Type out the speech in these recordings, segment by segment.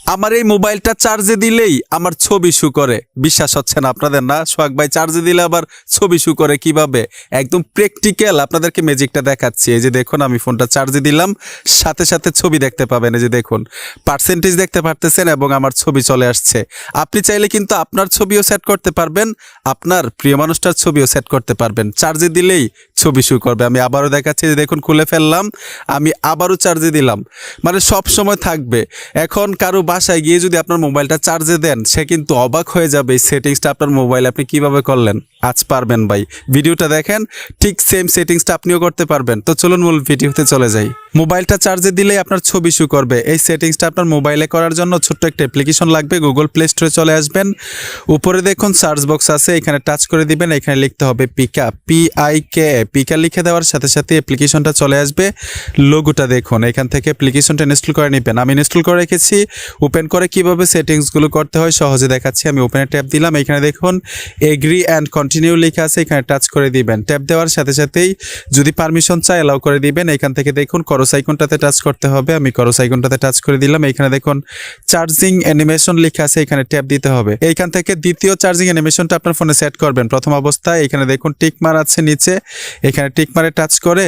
আমার এই মোবাইলটা চার্জে দিলেই আমার ছবি শু করে। বিশ্বাস হচ্ছে না আপনাদের? না সোহাগ ভাই, চার্জে দিলে আবার ছবি শু করে কিভাবে? একদম প্র্যাকটিক্যাল আপনাদেরকে ম্যাজিকটা দেখাচ্ছি। এই যে দেখুন, আমি ফোনটা চার্জে দিলাম, সাথে সাথে ছবি দেখতে পাবেন। এই যে দেখুন, পার্সেন্টেজ দেখতে পারতেছেন এবং আমার ছবি চলে আসছে। আপনি চাইলে কিন্তু আপনার ছবিও সেট করতে পারবেন, আপনার প্রিয় মানুষটার ছবিও সেট করতে পারবেন। চার্জে দিলেই ছবি শু করবে। আমি আবারও দেখাচ্ছি, যে দেখুন খুলে ফেললাম, আমি আবারও চার্জে দিলাম, মানে সব সময় থাকবে। এখন কারো বাসায় গিয়ে যদি আপনার মোবাইলটা চার্জে দেন, সে কিন্তু অবাক হয়ে যাবে এই সেটিংসটা আপনার মোবাইলে আপনি কিভাবে করলেন। আজ পারবেন ভাই, ভিডিওটা দেখেন, ঠিক সেম সেটিংসটা আপনিও করতে পারবেন। তো চলুন মূল ভিডিওতে চলে যাই। মোবাইলটা চার্জে দিলেই আপনার ছবি শু করবে। এই সেটিংসটা আপনার মোবাইলে করার জন্য ছোট্ট একটা অ্যাপ্লিকেশন লাগবে। গুগল প্লে স্টোরে চলে আসবেন, উপরে দেখুন সার্চ বক্স আছে, এখানে টাচ করে দিবেন। এখানে লিখতে হবে পিকা, PIK, পিকা লিখে দেওয়ার সাথে সাথে অ্যাপ্লিকেশনটা চলে আসবে। লোগোটা দেখুন, এখান থেকে অ্যাপ্লিকেশনটা ইনস্টল করে নেবেন। আমি ইনস্টল করে রেখেছি। ওপেন করে কিভাবে সেটিংসগুলো করতে হয় সহজে দেখাচ্ছি। আমি ওপেনে ট্যাপ দিলাম, এখানে দেখুন এগ্রি অ্যান্ড কন্টিনিউ লেখা আছে, এখানে টাচ করে দিবেন। ট্যাপ দেওয়ার সাথে সাথেই যদি পারমিশন চাই অ্যালাউ করে দিবেন। এখান থেকে দেখুন করস আইকনটাতে টাচ করতে হবে। আমি করস আইকনটাতে টাচ করে দিলাম। এখানে দেখুন চার্জিং অ্যানিমেশন লেখা আছে, এখানে ট্যাপ দিতে হবে। এইখান থেকে দ্বিতীয় চার্জিং অ্যানিমেশনটা আপনার ফোনে সেট করবেন। প্রথম অবস্থায় এখানে দেখুন টিকমার আছে নিচে, এখানে টিকমারে টাচ করে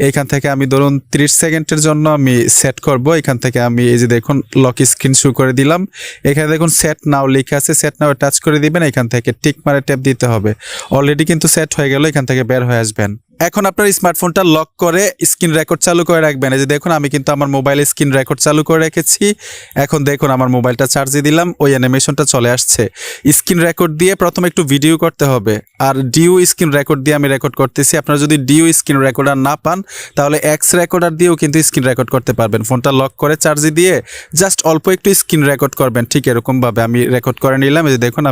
এইখান থেকে আমি ধরুন 30 সেকেন্ডের জন্য আমি সেট করব। এখান থেকে আমি এই যে দেখুন লক স্ক্রিন শো করে দিলাম। এখানে দেখুন সেট নাও লেখা আছে, সেট নাও টাচ করে দিবেন। এখান থেকে টিকমারে ট্যাপ দিতে হবে। অলরেডি কিন্তু সেট হয়ে গেল, এখান থেকে বের হয়ে আসবেন। এখন আপনার স্মার্টফোনটা লক করে স্ক্রিন রেকর্ড চালু করে রাখবেন। এই যে দেখুন, আমি কিন্তু আমার মোবাইলে স্ক্রিন রেকর্ড চালু করে রেখেছি। এখন দেখুন আমার মোবাইলটা চার্জে দিলাম, ওই অ্যানিমেশনটা চলে আসছে। স্ক্রিন রেকর্ড দিয়ে প্রথমে একটু ভিডিও করতে হবে, আর ডিও স্ক্রিন রেকর্ড দিয়ে আমি রেকর্ড করতেছি। আপনারা যদি ডিও স্ক্রিন রেকর্ডার না পান, তাহলে এক্স রেকর্ডার দিয়েও কিন্তু স্ক্রিন রেকর্ড করতে পারবেন। ফোনটা লক করে চার্জে দিয়ে জাস্ট অল্প একটু স্ক্রিন রেকর্ড করবেন। ঠিক এরকমভাবে আমি রেকর্ড করে নিলাম। এই যে দেখুন,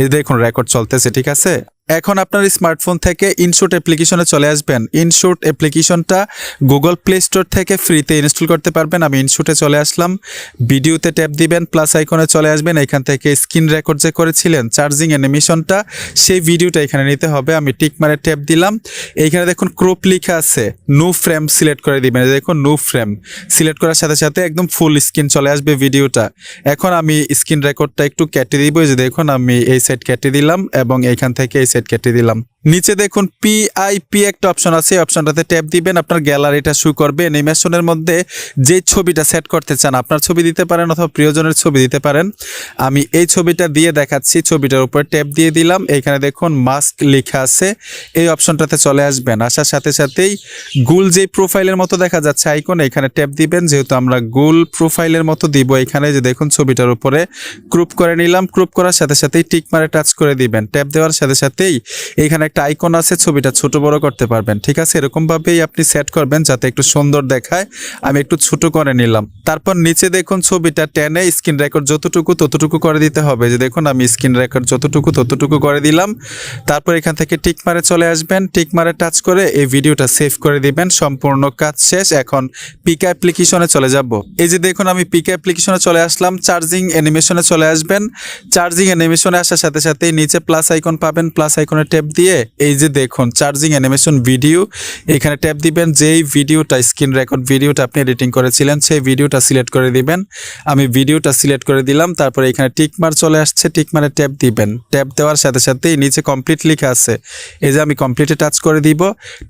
এই দেখুন রেকর্ড চলতেছে। ঠিক আছে, এখন আপনার স্মার্টফোন থেকে ইনশট অ্যাপ্লিকেশনে চলে আসবেন। ইনশট অ্যাপ্লিকেশনটা গুগল প্লে স্টোর থেকে ফ্রিতে ইনস্টল করতে পারবেন। আমি ইনশটে চলে আসলাম, ভিডিওতে ট্যাপ দিবেন, প্লাস আইকনে চলে আসবেন। এখান থেকে স্ক্রিন রেকর্ড যে করেছিলেন চার্জিং অ্যানিমেশনটা, সেই ভিডিওটা এখানে নিতে হবে। আমি টিক মারে ট্যাপ দিলাম। এইখানে দেখুন ক্রপ লেখা আছে, নো ফ্রেম সিলেক্ট করে দিবেন। দেখুন নো ফ্রেম সিলেক্ট করার সাথে সাথে একদম ফুল স্ক্রিন চলে আসবে ভিডিওটা। এখন আমি স্ক্রিন রেকর্ডটা একটু কেটে দিব। যে দেখুন আমি এই সাইড কেটে দিলাম এবং এইখান থেকে এই কেটে দিলাম। নিচে দেখুন PIP একটা অপশন আছে, এই অপশনটাতে ট্যাপ দিবেন। আপনার গ্যালারিটা শো করবে। অ্যানিমেশনের মধ্যে যে ছবিটা সেট করতে চান, আপনার ছবি দিতে পারেন অথবা প্রিয়জনের ছবি দিতে পারেন। আমি এই ছবিটা দিয়ে দেখাচ্ছি। ছবিটার উপর ট্যাপ দিয়ে দিলাম। এখানে দেখুন মাস্ক লেখা আছে, এই অপশনটাতে চলে আসবেন। আসার সাথে সাথেই গুল যে প্রোফাইলের মতো দেখা যাচ্ছে আইকন, এখানে ট্যাপ দিবেন। যেহেতু আমরা গুল প্রোফাইলের মতো দিব, এখানে যে দেখুন ছবিটার উপরে ক্রপ করে নিলাম। ক্রপ করার সাথে সাথেই টিক মারে টাচ করে দিবেন। ট্যাপ দেওয়ার সাথে সাথেই এইখানে একটা আইকন আছে, ছবিটা ছোট বড় করতে পারবেন। ঠিক আছে, এরকম ভাবেই আপনি সেট করবেন যাতে একটু সুন্দর দেখায়। আমি একটু ছোট করে নিলাম। তারপর নিচে দেখুন ছবিটা টেনে স্ক্রিন রেকর্ড যতটুকু ততটুকু করে দিতে হবে। যে দেখুন আমি স্ক্রিন রেকর্ড যতটুকু ততটুকু করে দিলাম। তারপর এখান থেকে টিক মারে চলে আসবেন, টিক মারে টাচ করে এই ভিডিওটা সেভ করে দিবেন। সম্পূর্ণ কাজ শেষ। এখন পিকা অ্যাপ্লিকেশনে চলে যাব। এই যে দেখুন আমি পিকা অ্যাপ্লিকেশনে চলে আসলাম। চার্জিং অ্যানিমেশনে চলে আসবেন। চার্জিং অ্যানিমেশনে আসার সাথে সাথে নিচে প্লাস আইকন পাবেন। প্লাস আইকনে ট্যাপ দিয়ে এই যে দেখুন চার্জিং অ্যানিমেশন ভিডিও, এখানে ট্যাপ দিবেন। যেই ভিডিওটা স্ক্রিন রেকর্ড ভিডিওটা আপনি এডিটিং করেছিলেন, সেই ভিডিওটা সিলেক্ট করে দিবেন। আমি ভিডিওটা সিলেক্ট করে দিলাম। তারপরে এখানে টিকমার চলে আসছে, টিকমারে ট্যাপ দিবেন। ট্যাপ দেওয়ার সাথে সাথেই নিচে কমপ্লিট লেখা আছে, এই যে আমি কমপ্লিটে টাচ করে দিব।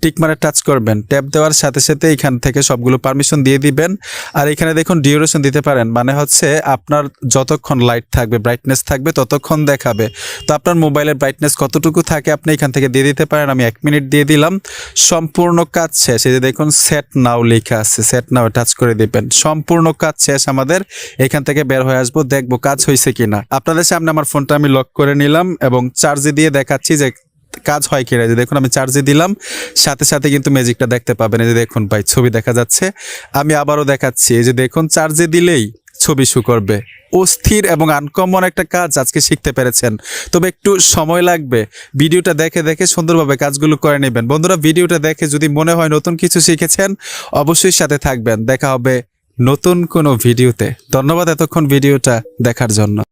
টিকমারে টাচ করবেন। ট্যাপ দেওয়ার সাথে সাথে এখান থেকে সবগুলো পারমিশন দিয়ে দিবেন। আর এখানে দেখুন ডিউরেশন দিতে পারেন, মানে হচ্ছে আপনার যতক্ষণ লাইট থাকবে, ব্রাইটনেস থাকবে, ততক্ষণ দেখাবে। তো আপনার মোবাইলের ব্রাইটনেস কতটুকু থাকে আপনি এখান থেকে দিয়ে দিতে পারেন। আমি 1 মিনিট দিয়ে দিলাম। সম্পূর্ণ কাজ শেষ। এই যে দেখুন সেট নাও লেখা আছে, সেট নাও টাচ করে দিবেন। সম্পূর্ণ কাজ শেষ আমাদের। এখান থেকে বের হয়ে আসবো, দেখবো কাজ হয়েছে কিনা। আপনাদের সামনে আমার ফোনটা আমি লক করে নিলাম এবং চার্জে দিয়ে দেখাচ্ছি যে কাজ হয় কিনা। যে দেখুন আমি চার্জে দিলাম, সাথে সাথে কিন্তু ম্যাজিকটা দেখতে পাবেন। এই যে দেখুন ভাই ছবি দেখা যাচ্ছে। আমি আবারও দেখাচ্ছি, এই যে দেখুন চার্জে দিলেই ছবি শো করবে। অস্থির এবং আনকমন একটা কাজ আজকে শিখতে পেরেছেন, তবে একটু সময় লাগবে। ভিডিওটা দেখে দেখে সুন্দরভাবে কাজগুলো করে নেবেন। বন্ধুরা, ভিডিওটা দেখে যদি মনে হয় নতুন কিছু শিখেছেন, অবশ্যই সাথে থাকবেন। দেখা হবে নতুন কোনো ভিডিওতে। ধন্যবাদ এতক্ষণ ভিডিওটা দেখার জন্য।